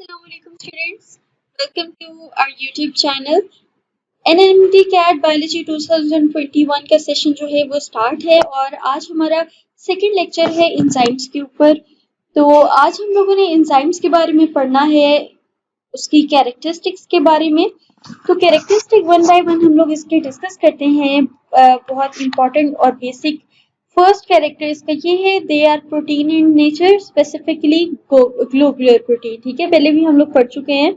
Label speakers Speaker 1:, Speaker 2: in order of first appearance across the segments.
Speaker 1: Assalamualaikum students. Welcome to our YouTube channel. NMT CAT Biology 2021 का session जो है वो स्टार्ट है और आज हमारा सेकंड लेक्चर है एंजाइम्स के ऊपर। तो आज हम लोगों ने एंजाइम्स के बारे में पढ़ना है, उसकी कैरेक्टरिस्टिक्स के बारे में। तो कैरेक्टरिस्टिक वन बाय वन हम लोग इसके डिस्कस करते हैं। बहुत इंपॉर्टेंट और बेसिक फर्स्ट कैरेक्टर इसका ये है, they are protein in nature, specifically globular protein. ठीक है, पहले भी हम लोग पढ़ चुके हैं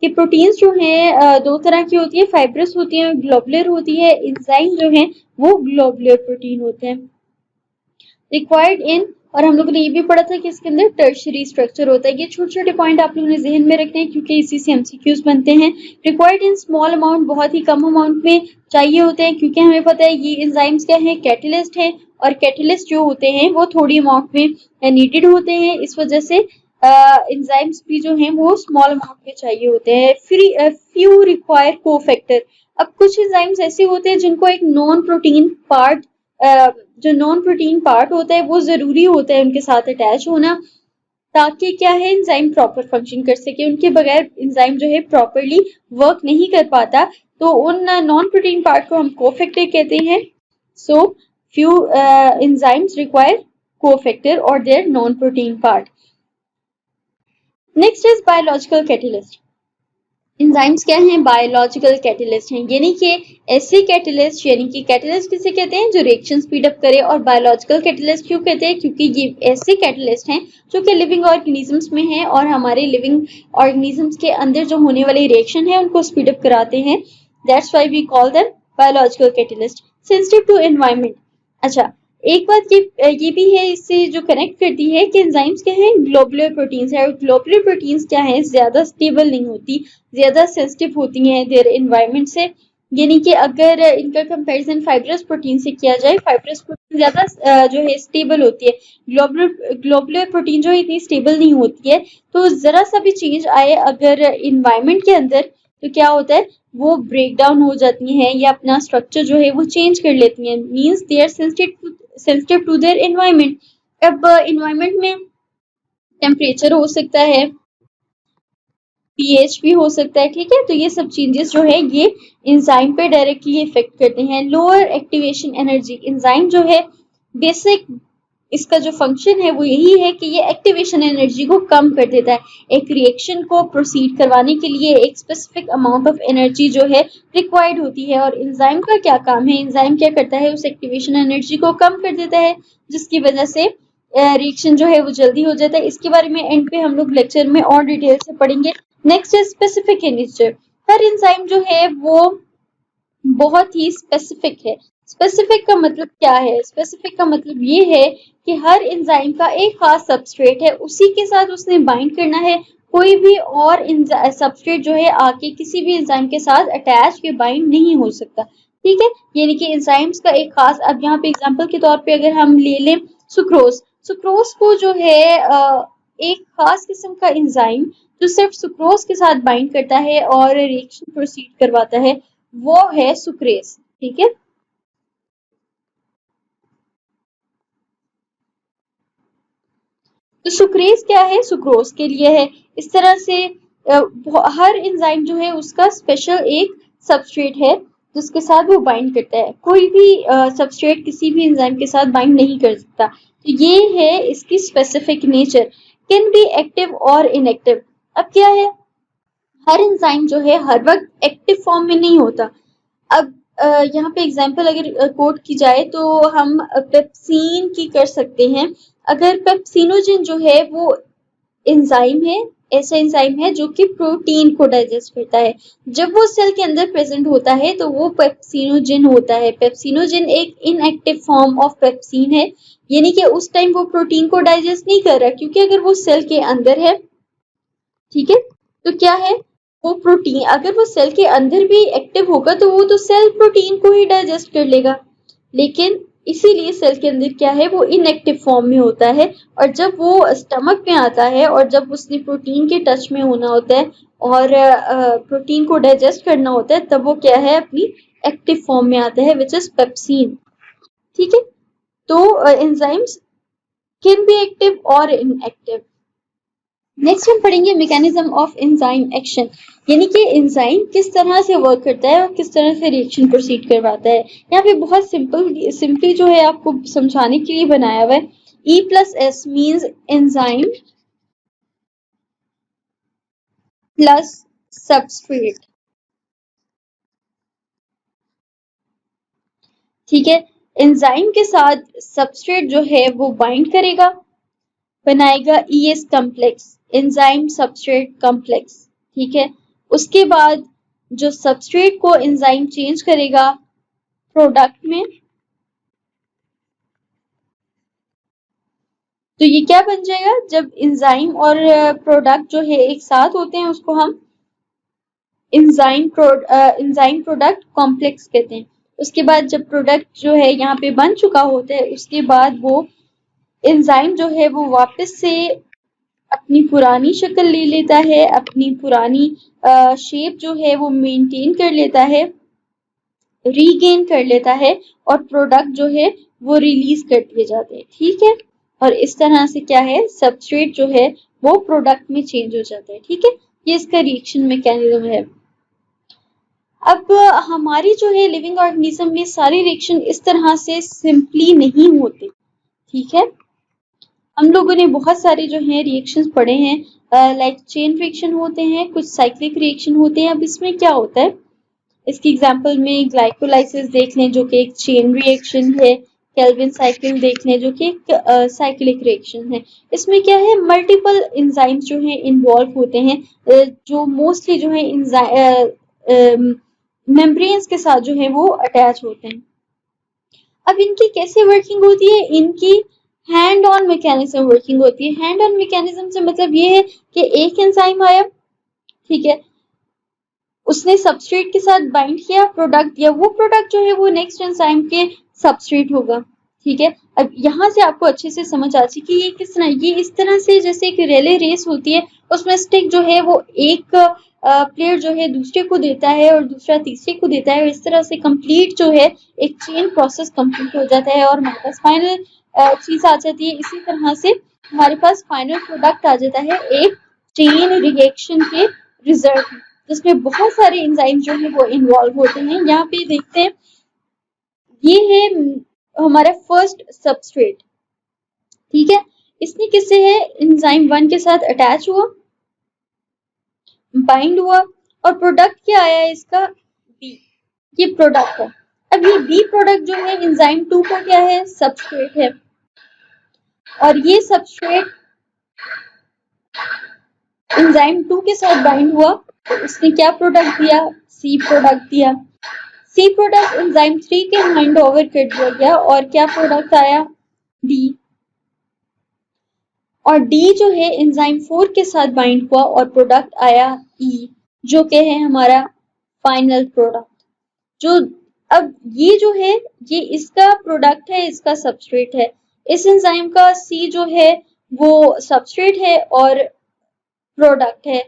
Speaker 1: कि प्रोटीन्स जो हैं दो तरह की होती है, फाइब्रस होती है, ग्लोबुलर होती है। एंजाइम जो है वो ग्लोबुलर प्रोटीन होते हैं। रिक्वायर्ड इन, और हम लोगों ने ये भी पढ़ा था कि इसके अंदर टर्शरी स्ट्रक्चर होता है। ये छोटे छोटे पॉइंट आप लोगों ने जहन में रखने हैं क्योंकि इसी से एमसीक्यूज बनते हैं। रिक्वायर्ड इन स्मॉल अमाउंट, बहुत ही कम अमाउंट में चाहिए होते हैं क्योंकि हमें पता है ये एंजाइम्स क्या है, कैटलिस्ट है, और कैटलिस्ट जो होते हैं वो थोड़ी अमाउंट में नीडेड होते हैं। इस वजह से एंजाइम्स भी जो हैं वो स्मॉल अमाउंट में चाहिए होते हैं। Few require cofactor. अब कुछ एंजाइम्स ऐसे होते हैं जिनको एक नॉन प्रोटीन पार्ट, जो नॉन प्रोटीन पार्ट होता है वो जरूरी होता है उनके साथ अटैच होना, ताकि क्या है एंजाइम प्रॉपर फंक्शन कर सके। उनके बगैर एंजाइम जो है प्रॉपरली वर्क नहीं कर पाता, तो उन नॉन प्रोटीन पार्ट को हम कोफैक्टर कहते हैं। So few enzymes require cofactor और their non protein part. Next is biological catalyst. Enzymes क्या हैं? बायोलॉजिकल कैटलिस्ट हैं, यानी कि ऐसे कैटलिस्ट, यानी कि कैटलिस्ट किसे कहते हैं जो रिएक्शन स्पीड अप करे। और बायोलॉजिकल कैटलिस्ट क्यों कहते हैं? क्योंकि ये ऐसे कैटलिस्ट हैं जो कि लिविंग ऑर्गेनिजम्स में हैं और हमारे लिविंग ऑर्गेनिजम्स के अंदर जो होने वाली रिएक्शन है उनको स्पीड अप कराते हैं। That's why we call them biological catalyst. Sensitive to environment. अच्छा, एक बात ये भी है, इससे जो कनेक्ट करती है कि एंजाइम्स क्या हैं, ग्लोबुलर प्रोटीन्स है। और ग्लोबुलर प्रोटीन्स क्या हैं, ज्यादा स्टेबल नहीं होती, ज्यादा सेंसिटिव होती हैं देयर एनवायरनमेंट से। यानी कि अगर इनका कंपैरिजन फाइब्रस प्रोटीन से किया जाए, फाइब्रस प्रोटीन ज्यादा जो है स्टेबल होती है, ग्लोबुलर प्रोटीन जो है इतनी स्टेबल नहीं होती है। तो जरा सा भी चेंज आए अगर इन्वायरमेंट के अंदर, तो क्या होता है, वो ब्रेक डाउन हो जाती हैं या अपना स्ट्रक्चर जो है वो चेंज कर लेती हैं। Means they are sensitive to their environment. अब एनवायरमेंट में टेम्परेचर हो सकता है, पीएच भी हो सकता है, ठीक है। तो ये सब चेंजेस जो है ये एंजाइम पे डायरेक्टली इफेक्ट करते हैं। Lower activation energy. एंजाइम जो है बेसिक इसका जो फंक्शन है वो यही है कि ये एक्टिवेशन एनर्जी को कम कर देता है। एक रिएक्शन को प्रोसीड करवाने के लिए एक स्पेसिफिक अमाउंट ऑफ एनर्जी जो है रिक्वायर्ड होती है, और एंजाइम का क्या काम है, एंजाइम क्या करता है, उस एक्टिवेशन एनर्जी को कम कर देता है, जिसकी वजह से रिएक्शन जो है वो जल्दी हो जाता है। इसके बारे में एंड पे हम लोग लेक्चर में और डिटेल से पढ़ेंगे। नेक्स्ट है specific in nature. Her enzyme जो है वो बहुत ही स्पेसिफिक है। स्पेसिफिक का मतलब क्या है? स्पेसिफिक का मतलब ये है कि हर एंजाइम का एक खास सबस्ट्रेट है, उसी के साथ उसने बाइंड करना है। कोई भी और सबस्ट्रेट जो है आके किसी भी एंजाइम के साथ अटैच के बाइंड नहीं हो सकता, ठीक है। यानी कि एंजाइम्स का एक खास, अब यहाँ पे एग्जांपल के तौर पे अगर हम ले लें सुक्रोज, सुक्रोज को जो है एक खास किस्म का एंजाइम जो सिर्फ सुक्रोज के साथ बाइंड करता है और रिएक्शन प्रोसीड करवाता है, वो है सुक्रेज, ठीक है। तो सुक्रेज क्या है? सुक्रोज के लिए है। इस तरह से हर एंजाइम जो है उसका स्पेशल एक सबस्ट्रेट है जिसके साथ वो बाइंड करता है। कोई भी सबस्ट्रेट किसी भी एंजाइम के साथ बाइंड नहीं कर सकता। तो ये है इसकी specific nature. Can be active और इनएक्टिव। अब क्या है, हर एंजाइम जो है हर वक्त एक्टिव फॉर्म में नहीं होता। अब यहाँ पे एग्जाम्पल अगर कोट की जाए तो हम पेप्सिन की कर सकते हैं। अगर पेप्सिनोजन जो है वो एंजाइम है, ऐसा एंजाइम है जो कि प्रोटीन को डाइजेस्ट करता है। जब वो सेल के अंदर प्रेजेंट होता है तो वो पेप्सिनोजन होता है। पेप्सिनोजन एक इनएक्टिव फॉर्म ऑफ पेप्सिन है, यानी कि उस टाइम वो प्रोटीन को डाइजेस्ट नहीं कर रहा, क्योंकि अगर वो सेल के अंदर है, ठीक है, तो क्या है, वो प्रोटीन अगर वो सेल के अंदर भी एक्टिव होगा तो वो तो सेल प्रोटीन को ही डाइजेस्ट कर लेगा। लेकिन इसीलिए सेल के अंदर क्या है, वो इनएक्टिव फॉर्म में होता है। और जब वो स्टमक में आता है और जब उसने प्रोटीन के टच में होना होता है और प्रोटीन को डाइजेस्ट करना होता है, तब वो क्या है, अपनी एक्टिव फॉर्म में आता है, विच इज पेप्सिन, ठीक है। तो एंजाइम्स कैन बी एक्टिव और इनएक्टिव। नेक्स्ट हम पढ़ेंगे मैकेनिज्म ऑफ एंजाइम एक्शन, यानी कि एंजाइम किस तरह से वर्क करता है और किस तरह से रिएक्शन प्रोसीड करवाता है। यहाँ पे बहुत सिंपली जो है आपको समझाने के लिए बनाया हुआ है। E+S means enzyme plus substrate. ठीक है, एंजाइम के साथ सबस्ट्रेट जो है वो बाइंड करेगा, बनाएगा ES complex, enzyme substrate complex. ठीक है, उसके बाद जो सबस्ट्रेट को एंजाइम चेंज करेगा प्रोडक्ट में, तो ये क्या बन जाएगा, जब एंजाइम और प्रोडक्ट जो है एक साथ होते हैं उसको हम एंजाइम प्रोडक्ट कॉम्प्लेक्स कहते हैं। उसके बाद जब प्रोडक्ट जो है यहाँ पे बन चुका होता है, उसके बाद वो एंजाइम जो है वो वापस से अपनी पुरानी शक्ल ले लेता है, अपनी पुरानी शेप जो है वो मेंटेन कर लेता है, रीगेन कर लेता है, और प्रोडक्ट जो है वो रिलीज कर दिए जाते हैं। ठीक है, और इस तरह से क्या है, सबस्ट्रेट जो है वो प्रोडक्ट में चेंज हो जाता है। ठीक है, ये इसका रिएक्शन मैकेनिज्म है। अब हमारी जो है लिविंग ऑर्गेनिज्म में सारी रिएक्शन इस तरह से सिंपली नहीं होते। ठीक है, हम लोगों ने बहुत सारे जो है रिएक्शंस पढ़े हैं, लाइक चेन रिएक्शन होते हैं, कुछ साइक्लिक रिएक्शन होते हैं। अब इसमें क्या होता है, इसकी एग्जांपल में ग्लाइकोलाइसिस देख लें जो कि एक चेन रिएक्शन है, केल्विन साइकिल देख लें जो कि एक साइक्लिक रिएक्शन है। इसमें क्या है, मल्टीपल एंजाइम्स जो है इन्वॉल्व होते हैं, जो मोस्टली जो है मेम्ब्रेन्स के साथ जो है वो अटैच होते हैं। अब इनकी कैसे वर्किंग होती है, इनकी हैंड ऑन मैकेनिज्म वर्किंग होती है। हैंड ऑन मैकेनिज्म से मतलब ये है कि एक एंजाइम आया, ठीक है, उसने सबस्ट्रेट के साथ बाइंड किया, प्रोडक्ट दिया, वो प्रोडक्ट जो है वो नेक्स्ट एंजाइम के सबस्ट्रेट होगा। ठीक है, अब यहाँ से आपको अच्छे से समझ आ जाए कि ये किस तरह, ये इस तरह से जैसे एक रिले रेस होती है, उसमें स्टिक जो है वो एक प्लेयर जो है दूसरे को देता है और दूसरा तीसरे को देता है, और इस तरह से कंप्लीट जो है एक चेन प्रोसेस कंप्लीट हो जाता है और हमारे पास फाइनल चीज आ जाती है। इसी तरह से हमारे पास फाइनल प्रोडक्ट आ जाता है एक चेन रिएक्शन के रिजल्ट में, जिसमें बहुत सारे एंजाइम जो है वो इन्वॉल्व होते हैं। यहाँ पे देखते हैं, ये है हमारा फर्स्ट सबस्ट्रेट। ठीक है, इसमें किससे है, एंजाइम 1 के साथ अटैच हुआ, बाइंड हुआ, और प्रोडक्ट क्या आया है इसका, बी, ये प्रोडक्ट है। अब ये बी प्रोडक्ट जो है एंजाइम 2 का क्या है, सबस्ट्रेट है, और ये सबस्ट्रेट एंजाइम 2 के साथ बाइंड हुआ, तो उसने क्या प्रोडक्ट दिया, सी प्रोडक्ट दिया। सी प्रोडक्ट एंजाइम 3 के हैंड ओवर कर दिया गया, और क्या प्रोडक्ट आया, डी, और डी जो है एंजाइम 4 के साथ बाइंड हुआ और प्रोडक्ट आया ई, जो कि है हमारा फाइनल प्रोडक्ट। जो अब ये जो है ये इसका प्रोडक्ट है, इसका सबस्ट्रेट है। इस एंजाइम का सी जो है वो सबस्ट्रेट है और प्रोडक्ट है।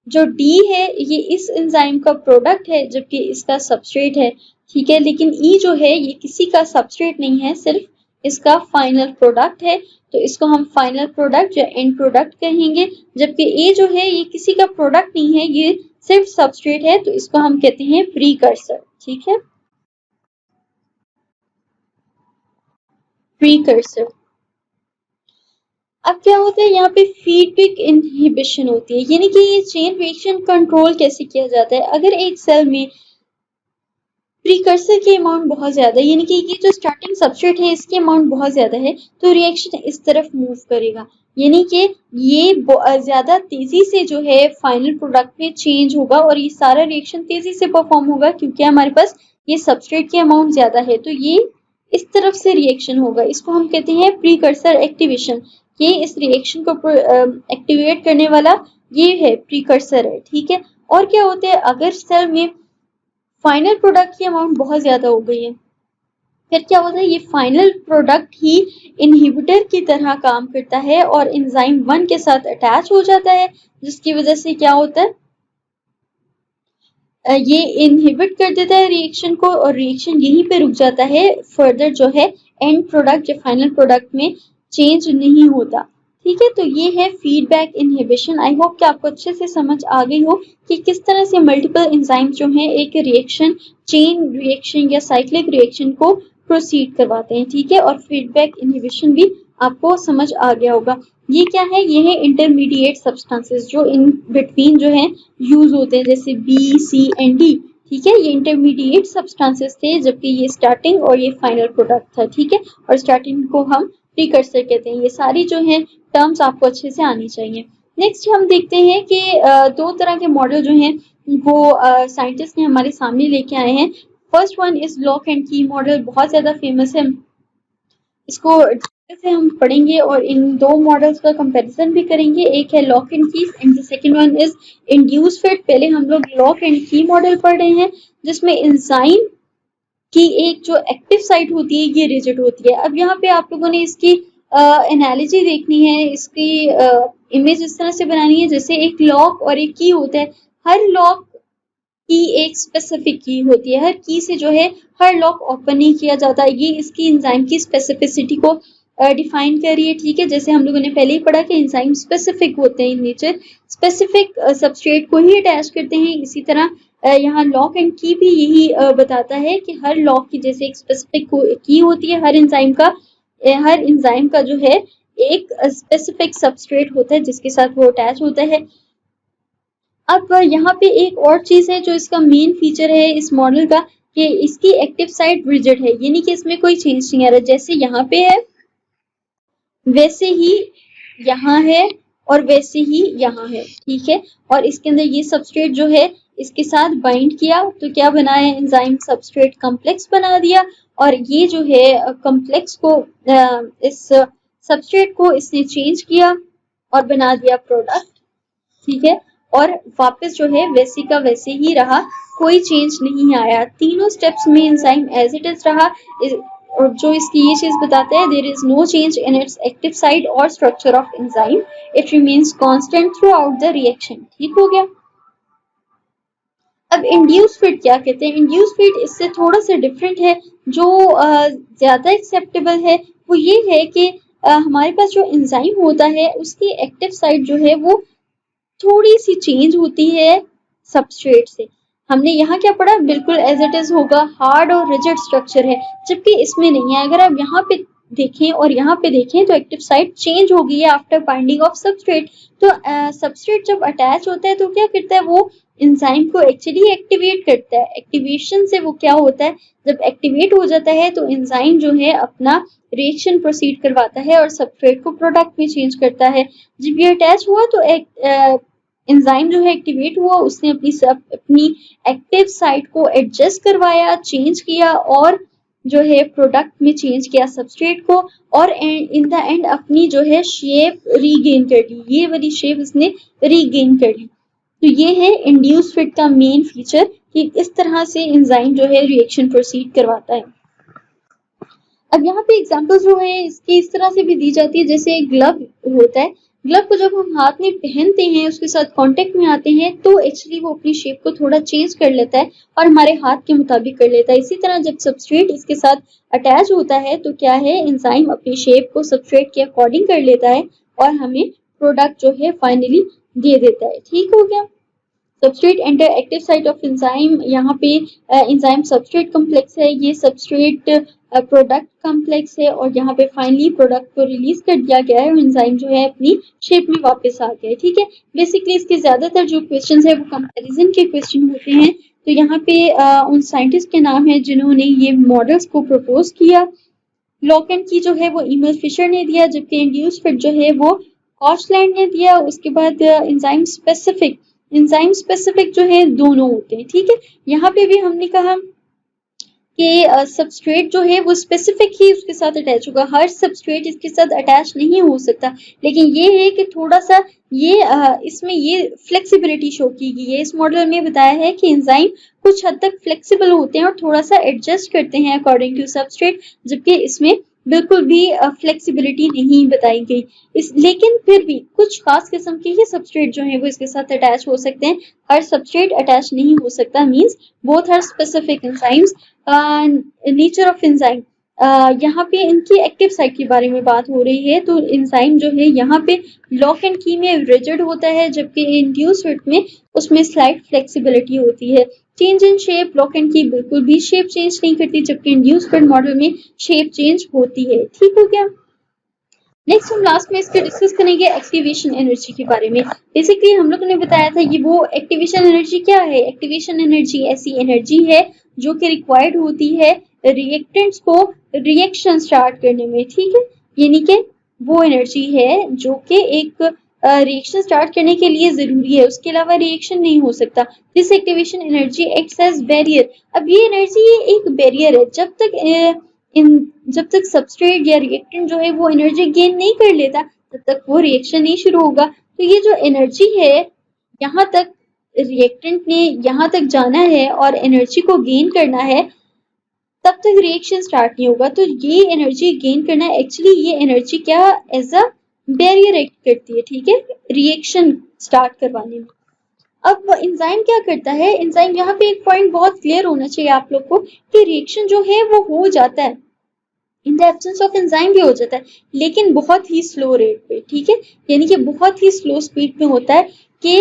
Speaker 1: जो डी है ये इस एंजाइम का प्रोडक्ट है जबकि इसका सबस्ट्रेट है। ठीक है, लेकिन ई जो है ये किसी का सबस्ट्रेट नहीं है, सिर्फ इसका फाइनल प्रोडक्ट है, तो इसको हम फाइनल प्रोडक्ट या एंड प्रोडक्ट कहेंगे। जबकि ए जो है ये किसी का प्रोडक्ट नहीं है, ये सिर्फ सबस्ट्रेट है, तो इसको हम कहते हैं प्रीकर्सर। ठीक है, प्रीकर्सर। अब क्या होता है, यहाँ पे फीडबैक इनहिबिशन होती है, यानी कि ये चेन रिएक्शन कंट्रोल कैसे किया जाता है। अगर एक सेल में प्रीकर्सर की अमाउंट बहुत ज्यादा है, यानी कि ये जो स्टार्टिंग सबस्ट्रेट है इसकी अमाउंट बहुत ज्यादा है, तो रिएक्शन इस तरफ मूव करेगा, यानी कि ये ज्यादा तेजी से जो है फाइनल प्रोडक्ट में चेंज होगा, और ये सारा रिएक्शन तेजी से परफॉर्म होगा क्योंकि हमारे पास ये सबस्ट्रेट की अमाउंट ज्यादा है, तो ये इस तरफ से रिएक्शन होगा। इसको हम कहते हैं प्रीकर्सर एक्टिवेशन। ये इस रिएक्शन को एक्टिवेट करने वाला ये है, प्रीकर्सर है। ठीक है, और क्या होता है, अगर सेल में फाइनल प्रोडक्ट की अमाउंट बहुत ज्यादा हो गई है, फिर क्या होता है, ये फाइनल प्रोडक्ट ही इनहिबिटर की तरह काम करता है और एंजाइम 1 के साथ अटैच हो जाता है, जिसकी वजह से क्या होता है, ये इनहिबिट कर देता है रिएक्शन को, और रिएक्शन यहीं पे रुक जाता है, फर्दर जो है एंड प्रोडक्ट या फाइनल प्रोडक्ट में चेंज नहीं होता। ठीक है, तो ये है फीडबैक इनहिबिशन। आई होप कि आपको अच्छे से समझ आ गई हो कि किस तरह से मल्टीपल एंजाइम्स जो हैं एक रिएक्शन, चेन रिएक्शन या साइक्लिक रिएक्शन को प्रोसीड करवाते हैं। ठीक है, और फीडबैक इनहिबिशन भी आपको समझ आ गया होगा। ये क्या है? ये है इंटरमीडिएट सब्सटेंसेस जो इन बिटवीन जो है यूज होते हैं, जैसे बी, सी एंड डी। ठीक है, ये इंटरमीडिएट सब्सटेंसेस थे, जबकि ये स्टार्टिंग और ये फाइनल प्रोडक्ट था। ठीक है, और स्टार्टिंग को हम प्रीकर्सर कहते हैं। ये सारी जो है टर्म्स आपको अच्छे से आनी चाहिए। नेक्स्ट हम देखते हैं कि दो तरह के मॉडल जो हैं वो साइंटिस्ट ने हमारे सामने लेके आए हैं। First one is lock and की मॉडल, बहुत ज्यादा फेमस है। इसको से हम पढ़ेंगे और इन दो मॉडल्स का कंपैरिजन भी करेंगे। एक है लॉक एंड की and the second one is induce fit. पहले हम लोग लॉक एंड की मॉडल पढ़ रहे हैं, जिसमें एंजाइम की एक जो एक्टिव साइट होती है ये रिजिड होती है। अब यहाँ पे आप लोगों ने इसकी एनालॉजी देखनी है, इसकी इमेज इस तरह से बनानी है जैसे एक लॉक और एक की होता है। हर लॉक की एक स्पेसिफिक की होती है, हर की से जो है हर लॉक ओपन नहीं किया जाता। ये इसकी एंजाइम की स्पेसिफिसिटी को डिफाइन कर रही है। ठीक है, जैसे हम लोगों ने पहले ही पढ़ा कि एंजाइम स्पेसिफिक होते हैं इन नेचर, स्पेसिफिक सबस्ट्रेट को ही अटैच करते हैं। इसी तरह यहाँ लॉक एंड की भी यही बताता है कि हर लॉक की जैसे एक स्पेसिफिक की होती है, हर एंजाइम का जो है एक स्पेसिफिक सबस्ट्रेट होता है जिसके साथ वो अटैच होता है। अब यहाँ पे एक और चीज है जो इसका मेन फीचर है इस मॉडल का, कि इसकी एक्टिव साइट रिजिड है, यानी कि इसमें कोई चेंज नहीं आ रहा। जैसे यहाँ पे है वैसे ही यहाँ है और वैसे ही यहाँ है। ठीक है, और इसके अंदर ये सबस्ट्रेट जो है इसके साथ बाइंड किया तो क्या बना है? एंजाइम सबस्ट्रेट कॉम्प्लेक्स बना दिया। और ये जो है कॉम्प्लेक्स को इस सबस्ट्रेट को इसने चेंज किया और बना दिया प्रोडक्ट। ठीक है, और वापस जो है वैसे का वैसे ही रहा, कोई चेंज नहीं आया। तीनों स्टेप्स में एंजाइम एज इट इज रहा। और जो इसकी ये चीज बताता है, there is no change in its active site और structure of enzyme, it remains constant throughout the reaction. ठीक हो गया। अब इंड्यूस फिट क्या कहते हैं? इंड्यूस फिट इससे थोड़ा सा डिफरेंट है। जो ज्यादा एक्सेप्टेबल है वो ये है कि हमारे पास जो एंजाइम होता है उसकी एक्टिव साइट जो है वो थोड़ी सी चेंज होती है सबस्ट्रेट से। हमने यहाँ क्या पढ़ा? बिल्कुल एज इट इज होगा, हार्ड और रिजिड स्ट्रक्चर है, जबकि इसमें नहीं है। अगर आप यहाँ पे देखें और यहाँ पे देखें तो एक्टिव साइट चेंज हो गई है आफ्टर बाइंडिंग ऑफ सबस्ट्रेट। तो सबस्ट्रेट जब अटैच होता है तो क्या करता है? वो एंजाइम को एक्चुअली एक्टिवेट करता है। एक्टिवेशन से वो क्या होता है? जब एक्टिवेट हो जाता है तो एंजाइम जो है अपना रिएक्शन प्रोसीड करवाता है और सबस्ट्रेट को प्रोडक्ट में चेंज करता है। जब ये अटैच हुआ तो एक एंजाइम जो है एक्टिवेट हुआ, उसने अपनी एक्टिव साइट को एडजस्ट करवाया, चेंज किया और जो है प्रोडक्ट में चेंज किया सबस्ट्रेट को, और इन द एंड अपनी जो है शेप रीगेन कर ली। ये वाली शेप इसने रीगेन कर ली। तो ये है इंड्यूस फिट का मेन फीचर, कि इस तरह से एंजाइम जो है रिएक्शन प्रोसीड करवाता है। अब यहाँ पे एग्जांपल जो है इसकी इस तरह से भी दी जाती है, जैसे एक ग्लव होता है। ग्लव को जब हम हाथ में पहनते हैं, उसके साथ कांटेक्ट में आते हैं, तो एक्चुअली वो अपनी शेप को थोड़ा चेंज कर लेता है और हमारे हाथ के मुताबिक कर लेता है। इसी तरह जब सबस्ट्रेट इसके साथ अटैच होता है तो क्या है? एंजाइम अपनी शेप को सबस्ट्रेट के अकॉर्डिंग कर लेता है और हमें प्रोडक्ट जो है फाइनली दे देता है। ठीक हो गया। Substrate enter active site of enzyme, यहाँ पे एंजाइम सबस्ट्रेट कॉम्प्लेक्स है, ये सबस्ट्रेट प्रोडक्ट कॉम्प्लेक्स है, और यहाँ पे फाइनली प्रोडक्ट को रिलीज कर दिया गया है और एंजाइम जो है अपनी शेप में वापस आ गया है। ठीक है, बेसिकली इसके ज्यादातर जो क्वेश्चंस है वो कंपैरिजन के क्वेश्चन होते हैं। तो यहाँ पे उन साइंटिस्ट के नाम है जिन्होंने ये मॉडल्स को प्रपोज किया। लॉक एंड की जो है वो ईमेल फिशर ने दिया, जबकि इंड्यूस फिट जो है वो कॉचलैंड ने दिया। उसके बाद एंजाइम स्पेसिफिक जो है दोनों होते हैं। ठीक है, यहाँ पे भी हमने कहा कि सबस्ट्रेट जो है वो स्पेसिफिक ही उसके साथ अटैच होगा, हर सबस्ट्रेट इसके साथ अटैच नहीं हो सकता। लेकिन ये है कि थोड़ा सा ये इसमें ये फ्लेक्सिबिलिटी शो की गई है। इस मॉडल में बताया है कि एंजाइम कुछ हद तक फ्लेक्सिबल होते हैं और थोड़ा सा एडजस्ट करते हैं अकॉर्डिंग टू सबस्ट्रेट, जबकि इसमें बिल्कुल भी फ्लेक्सिबिलिटी नहीं बताई गई। लेकिन फिर भी कुछ खास किस्म के ही सबस्ट्रेट जो है वो इसके साथ अटैच हो सकते हैं, हर सबस्ट्रेट अटैच नहीं हो सकता। Means both are specific enzymes nature of enzyme. यहाँ पे इनकी एक्टिव साइट के बारे में बात हो रही है। तो एंजाइम जो है यहाँ पे लॉक एंड की में रिजिड होता है, जबकि इंड्यूस्ड में उसमें स्लाइट फ्लेक्सिबिलिटी होती है। Change in shape, lock and की बिल्कुल भी शेप चेंज नहीं करती, जबकि इंड्यूस्ड मॉडल में शेप चेंज होती है। ठीक हो गया। नेक्स्ट हम लास्ट में इसके डिस्कस करेंगे एक्टिवेशन एनर्जी के बारे में। बेसिकली हम लोगों ने बताया था कि वो एक्टिवेशन एनर्जी क्या है। एक्टिवेशन एनर्जी ऐसी एनर्जी है जो कि रिक्वायर्ड होती है रिएक्टेंट्स को रिएक्शन स्टार्ट करने में। ठीक है, यानी कि वो एनर्जी है जो कि एक रिएक्शन स्टार्ट करने के लिए जरूरी है, उसके अलावा रिएक्शन नहीं हो सकता। This activation energy acts as barrier. अब ये एनर्जी एक बैरियर है, जब तक सबस्ट्रेट या रिएक्टेंट जो है वो एनर्जी गेन नहीं कर लेता तब तक वो रिएक्शन नहीं शुरू होगा। तो ये जो एनर्जी है, यहाँ तक रिएक्टेंट ने यहाँ तक जाना है और एनर्जी को गेन करना है, तब तक रिएक्शन स्टार्ट नहीं होगा। तो ये एनर्जी गेन करना, एक्चुअली ये एनर्जी क्या एज अ बैरियर एक्ट करती है। ठीक है, रिएक्शन स्टार्ट करवाने में। अब एंजाइम क्या करता है, एंजाइम यहाँ पे एक पॉइंट बहुत क्लियर होना चाहिए आप लोग को कि रिएक्शन जो है वो हो जाता है, in the absence of enzyme भी हो जाता है, लेकिन बहुत ही स्लो रेट पे। ठीक है, यानी कि बहुत ही स्लो स्पीड में होता है कि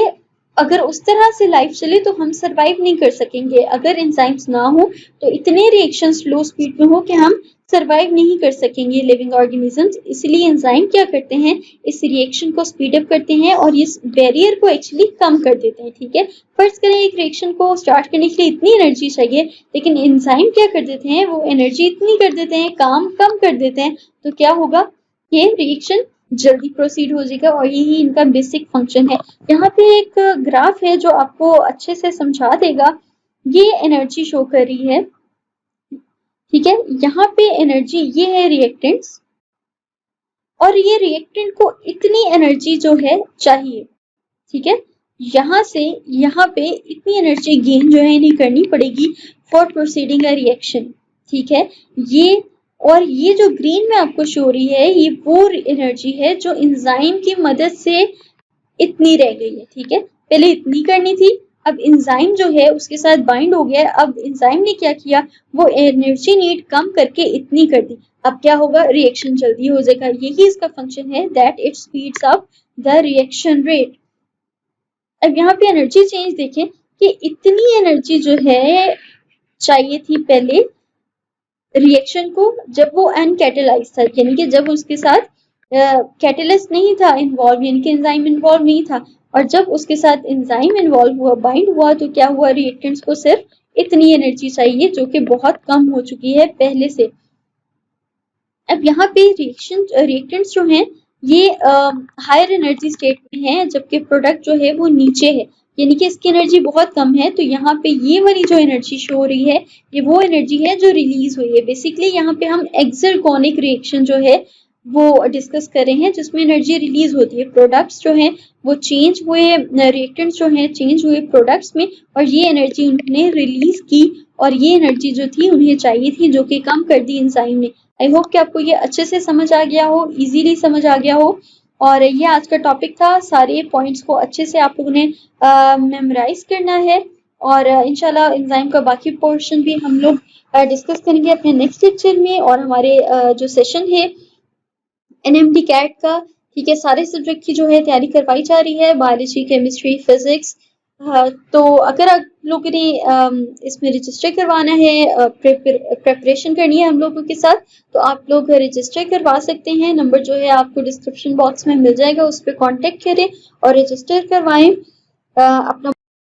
Speaker 1: अगर उस तरह से लाइफ चले तो हम सरवाइव नहीं कर सकेंगे। अगर एंजाइम्स ना हो तो इतने रिएक्शन स्लो स्पीड में हो कि हम सरवाइव नहीं कर सकेंगे लिविंग ऑर्गेनिजम्स। इसलिए एंजाइम क्या करते हैं, इस रिएक्शन को स्पीड अप करते हैं और इस बैरियर को एक्चुअली कम कर देते हैं। ठीक है, फर्ज करें एक रिएक्शन को स्टार्ट करने के लिए इतनी एनर्जी चाहिए, लेकिन एंजाइम क्या कर देते हैं, वो एनर्जी इतनी कर देते हैं, काम कम कर देते हैं, तो क्या होगा, ये रिएक्शन जल्दी प्रोसीड हो जाएगा और यही इनका बेसिक फंक्शन है। यहाँ पे एक ग्राफ है जो आपको अच्छे से समझा देगा। ये एनर्जी शो कर रही है। ठीक है, यहाँ पे एनर्जी, ये है रिएक्टेंट्स, और ये रिएक्टेंट को इतनी एनर्जी जो है चाहिए। ठीक है, यहाँ से यहाँ पे इतनी एनर्जी गेन जो है नहीं करनी पड़ेगी फॉर प्रोसीडिंग अ रिएक्शन। ठीक है, ये और ये जो ग्रीन में आपको शो हो रही है, ये वो एनर्जी है जो एंजाइम की मदद से इतनी रह गई है। ठीक है, पहले इतनी करनी थी, अब एंजाइम जो है उसके साथ बाइंड हो गया। अब एंजाइम ने क्या किया, वो एनर्जी नीड कम करके इतनी कर दी। अब क्या होगा, रिएक्शन जल्दी हो जाएगा। यही इसका फंक्शन है, that it speeds up the reaction rate. अब यहाँ पे एनर्जी चेंज देखें कि इतनी एनर्जी जो है चाहिए थी पहले रिएक्शन को, जब वो अनकैटेलाइज्ड था, यानी कि जब उसके साथ कैटेलिस्ट नहीं था इन्वॉल्व, यानी कि एंजाइम इन्वॉल्व नहीं था। और जब उसके साथ एंजाइम इन्वॉल्व हुआ, बाइंड हुआ, तो क्या हुआ, रिएक्टेंट्स को सिर्फ इतनी एनर्जी चाहिए जो कि बहुत कम हो चुकी है पहले से। अब यहाँ पे रिएक्टेंट्स जो हैं ये हायर एनर्जी स्टेट में है, जबकि प्रोडक्ट जो है वो नीचे है, यानी कि इसकी एनर्जी बहुत कम है। तो यहाँ पे ये वाली जो एनर्जी शो हो रही है, ये वो एनर्जी है जो रिलीज हुई है। बेसिकली यहाँ पे हम एक्सर्गोनिक रिएक्शन जो है वो डिस्कस कर रहे हैं, जिसमें एनर्जी रिलीज होती है। प्रोडक्ट्स जो हैं वो चेंज हुए, रिएक्टेंट्स जो हैं चेंज हुए प्रोडक्ट्स में, और ये एनर्जी उन्होंने रिलीज की, और ये एनर्जी जो थी उन्हें चाहिए थी, जो कि कम कर दी एंजाइम ने। आई होप कि आपको ये अच्छे से समझ आ गया हो, इजीली समझ आ गया हो। और ये आज का टॉपिक था। सारे पॉइंट्स को अच्छे से आप लोगों ने मेमोराइज करना है, और इंशाल्लाह एंजाइम का बाकी पोर्शन भी हम लोग डिस्कस करेंगे अपने नेक्स्ट लेक्चर में। और हमारे जो सेशन है एनएमटी कैट का, ठीक है, सारे सब्जेक्ट की जो है तैयारी करवाई जा रही है, बायोलॉजी, केमिस्ट्री, फिजिक्स। तो अगर आप लोगों ने इसमें रजिस्टर करवाना है, प्रेपरेशन करनी है हम लोगों के साथ, तो आप लोग रजिस्टर करवा सकते हैं। नंबर जो है आपको डिस्क्रिप्शन बॉक्स में मिल जाएगा, उस पर कॉन्टेक्ट करें और रजिस्टर करवाएं। अपना